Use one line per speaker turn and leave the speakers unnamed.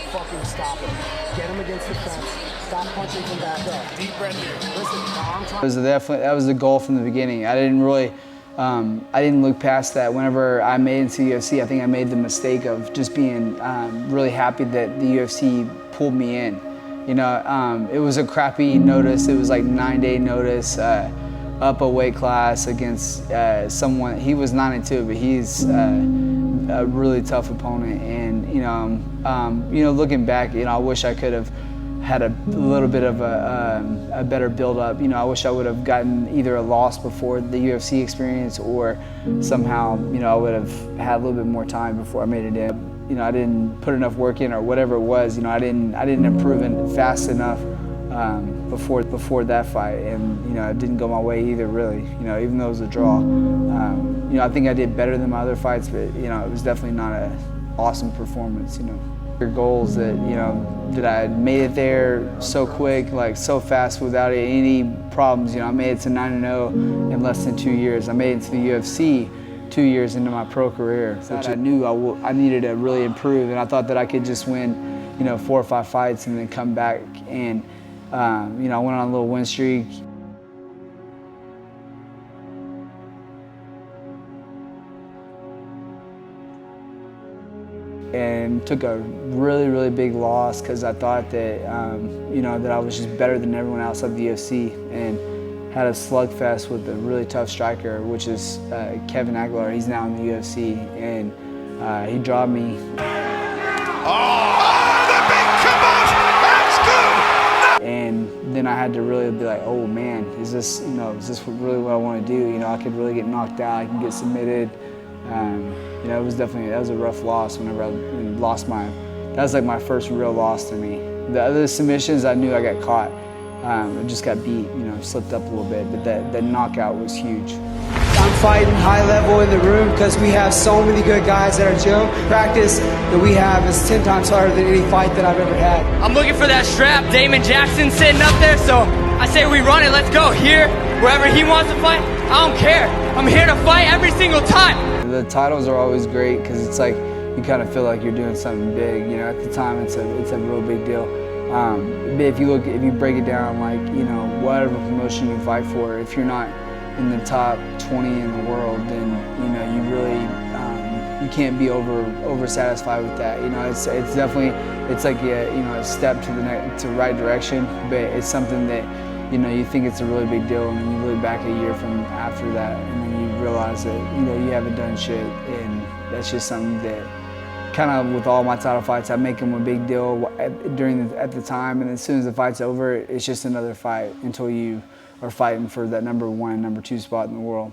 fucking stop him. Get him against the fence. Stop punching from back up. Deep breath here. Listen, I'm trying.
That was the goal from the beginning. I didn't look past that. Whenever I made it into the UFC, I think I made the mistake of just being really happy that the UFC pulled me in. You know, it was a crappy notice. It was like 9-day notice, up a weight class against someone. He was 9-2, but he's a really tough opponent. And you know, looking back, you know, I wish I could have had a little bit of a better build-up. You know, I wish I would have gotten either a loss before the UFC experience, or somehow, you know, I would have had a little bit more time before I made it in. You know, I didn't put enough work in, or whatever it was. You know, I didn't improve it fast enough before that fight, and you know, it didn't go my way either, really. You know, even though it was a draw. You know, I think I did better than my other fights, but you know, it was definitely not an awesome performance. You know. Your goals that, you know, that I made it there so quick, like so fast without any problems. You know, I made it to 9-0 in less than 2 years. I made it to the UFC 2 years into my pro career, which I knew I needed to really improve, and I thought that I could just win, you know, 4 or 5 fights and then come back. And you know, I went on a little win streak. And took a really, really big loss because I thought that, you know, that I was just better than everyone else at the UFC, and had a slugfest with a really tough striker, which is Kevin Aguilar. He's now in the UFC, and he dropped me.
Oh, the big kibosh! That's good!
And then I had to really be like, oh man, is this really what I want to do? You know, I could really get knocked out, I can get submitted. You know, that was a rough loss whenever I lost that was like my first real loss to me. The other submissions, I knew I got caught. I just got beat, you know, slipped up a little bit, but that knockout was huge.
I'm fighting high level in the room because we have so many good guys at our gym. Practice that we have is 10 times harder than any fight that I've ever had.
I'm looking for that strap. Damon Jackson sitting up there, so I say we run it. Let's go here, wherever he wants to fight. I don't care. I'm here to fight every single time.
The titles are always great because it's like you kind of feel like you're doing something big. You know, at the time it's a real big deal. But if you break it down, like, you know, whatever promotion you fight for, if you're not in the top 20 in the world, then you know you really you can't be over satisfied with that. You know, it's definitely like a step to the right direction, but it's something that, you know, you think it's a really big deal, and then you look back a year from after that, and then you realize that, you know, you haven't done shit, and that's just something that, kind of with all my title fights, I make them a big deal at the time, and as soon as the fight's over, it's just another fight until you are fighting for that number 1, number 2 spot in the world.